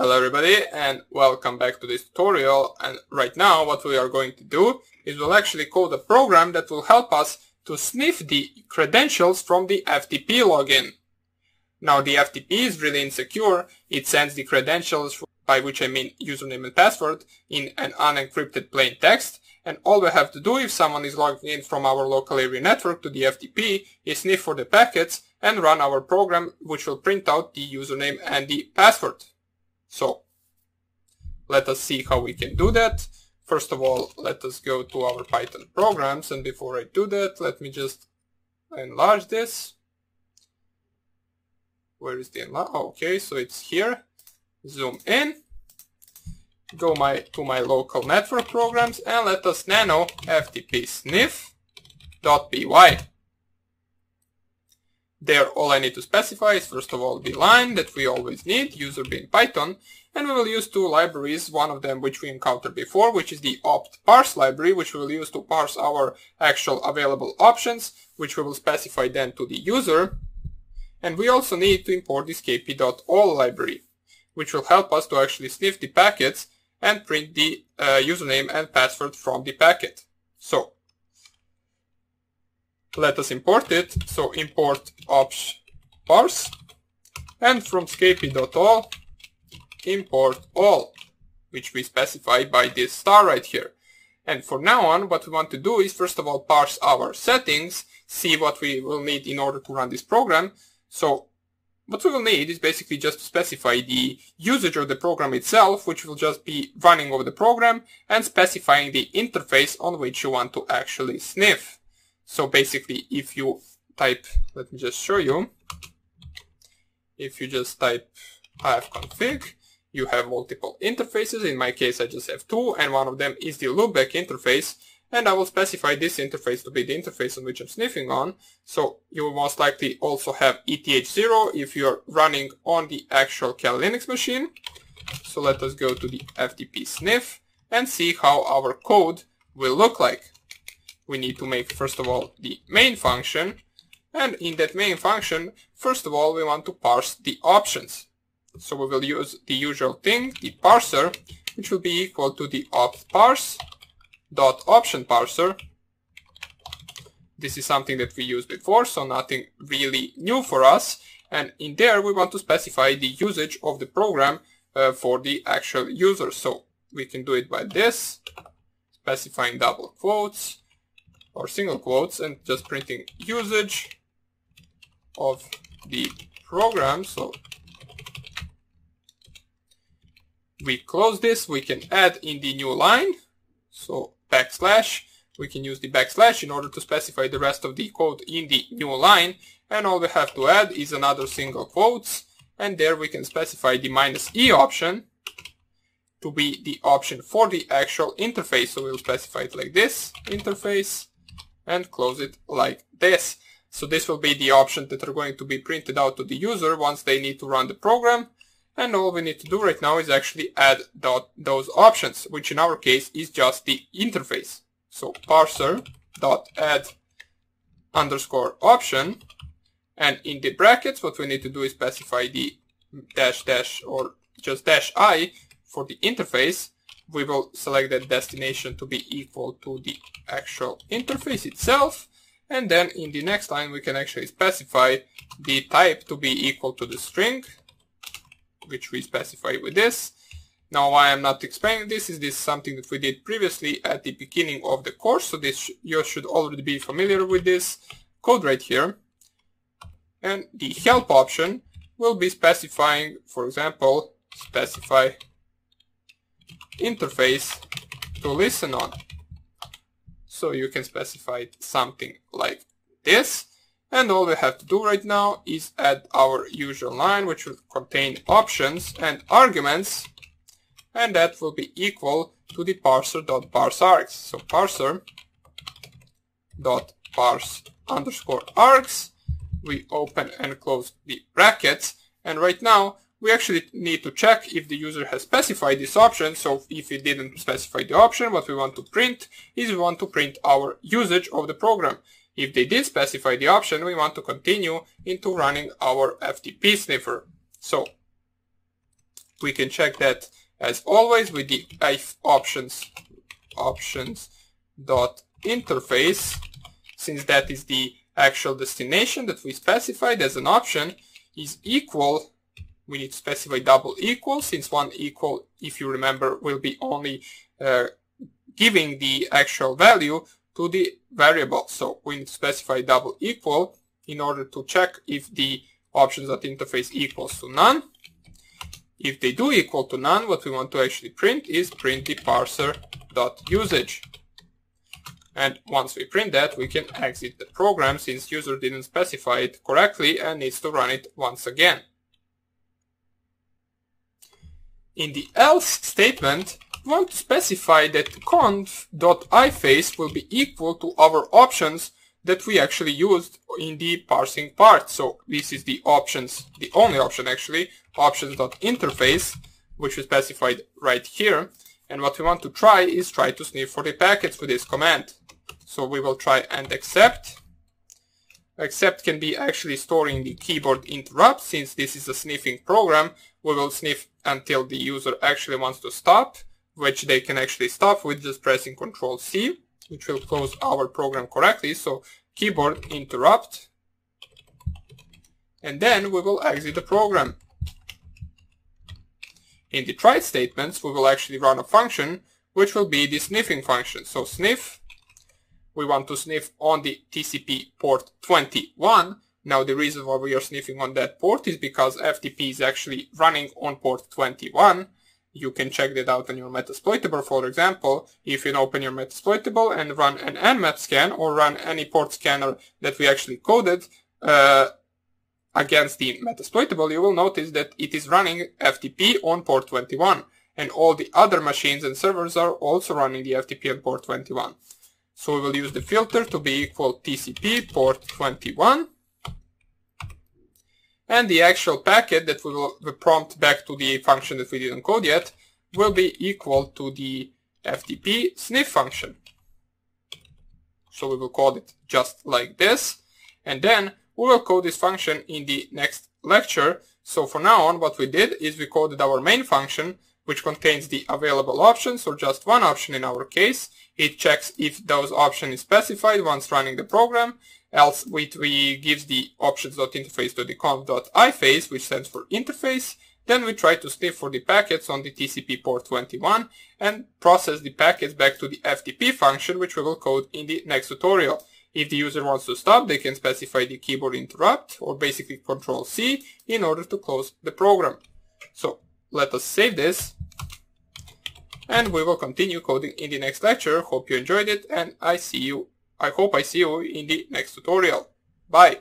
Hello everybody and welcome back to this tutorial, and right now what we are going to do is we'll actually code a program that will help us to sniff the credentials from the FTP login. Now the FTP is really insecure. It sends the credentials, by which I mean username and password, in an unencrypted plain text, and all we have to do if someone is logging in from our local area network to the FTP is sniff for the packets and run our program, which will print out the username and the password. So let us see how we can do that. First of all, let us go to our Python programs, and before I do that, let me just enlarge this. Where is the enlarge? Okay, so it's here. Zoom in. Go to my local network programs and let us nano ftp sniff.py. There, all I need to specify is first of all the line that we always need, user being Python, and we will use two libraries, one of them which we encountered before, which is the opt parse library, which we will use to parse our actual available options, which we will specify then to the user. And we also need to import this kp.all library, which will help us to actually sniff the packets and print the username and password from the packet. So let us import it. So import opt parse, and from kp.all import all, which we specify by this star right here. And for now on, what we want to do is first of all parse our settings, see what we will need in order to run this program. So what we will need is basically just to specify the usage of the program itself, which will just be running over the program, and specifying the interface on which you want to actually sniff. So basically if you type, let me just show you, if you just type ifconfig, you have multiple interfaces. In my case I just have two, and one of them is the loopback interface, and I will specify this interface to be the interface on which I'm sniffing on. So you will most likely also have ETH0 if you're running on the actual Kali Linux machine. So let us go to the FTP sniff and see how our code will look like. We need to make first of all the main function, and in that main function first of all we want to parse the options. So we will use the usual thing, the parser, which will be equal to the opt parse dot option parser. This is something that we used before, so nothing really new for us, and in there we want to specify the usage of the program for the actual user. So we can do it by this, specifying double quotes or single quotes and just printing usage of the program. So we close this, we can add in the new line, so backslash, we can use the backslash in order to specify the rest of the code in the new line, and all we have to add is another single quotes, and there we can specify the -e option to be the option for the actual interface. So we'll specify it like this, interface, and close it like this. So this will be the options that are going to be printed out to the user once they need to run the program. And all we need to do right now is actually add those options, which in our case is just the interface. So parser.add underscore option, and in the brackets what we need to do is specify the dash dash or just dash I for the interface. We will select that destination to be equal to the actual interface itself, and then in the next line we can actually specify the type to be equal to the string, which we specify with this. Now why I'm not explaining this is something that we did previously at the beginning of the course, so this you should already be familiar with this code right here. And the help option will be specifying, for example, specify interface to listen on. So you can specify something like this. And all we have to do right now is add our usual line, which will contain options and arguments, and that will be equal to the parser.parseArgs. So parser.parse underscore args. We open and close the brackets, and right now we actually need to check if the user has specified this option. So if he didn't specify the option, what we want to print is we want to print our usage of the program. If they did specify the option, we want to continue into running our FTP sniffer. So We can check that as always with the if options.interface, since that is the actual destination that we specified as an option, is equal. We need to specify double equal, since one equal, if you remember, will be only giving the actual value to the variable. So we need to specify double equal in order to check if the options.interface equals to none. If they do equal to none, what we want to actually print is print the parser.usage. And once we print that, we can exit the program, since user didn't specify it correctly and needs to run it once again. In the else statement, we want to specify that conf.iface will be equal to our options that we actually used in the parsing part. So this is the options, the only option actually, options.interface, which we specified right here. And what we want to try is try to sniff for the packets with this command. So we will try and accept. Accept can be actually storing the keyboard interrupt. Since this is a sniffing program, we will sniff until the user actually wants to stop, which they can actually stop with just pressing Ctrl+C, which will close our program correctly. So keyboard interrupt, and then we will exit the program. In the try statements, we will actually run a function which will be the sniffing function. So sniff, we want to sniff on the TCP port 21. Now the reason why we are sniffing on that port is because FTP is actually running on port 21. You can check that out on your Metasploitable, for example. If you open your Metasploitable and run an nmap scan or run any port scanner that we actually coded against the Metasploitable, you will notice that it is running FTP on port 21. And all the other machines and servers are also running the FTP on port 21. So we will use the filter to be equal TCP port 21. And the actual packet that we will prompt back to the function that we didn't code yet will be equal to the FTP sniff function. So we will code it just like this. And then we will code this function in the next lecture. So for now on, what we did is we coded our main function, which contains the available options, or just one option in our case. It checks if those option is specified once running the program. Else we gives the options.interface to the conf.iface, which stands for interface. Then we try to sniff for the packets on the TCP port 21 and process the packets back to the FTP function, which we will code in the next tutorial. If the user wants to stop, they can specify the keyboard interrupt or basically Ctrl+C in order to close the program. So let us save this, and we will continue coding in the next lecture. Hope you enjoyed it, and I hope I see you in the next tutorial. Bye!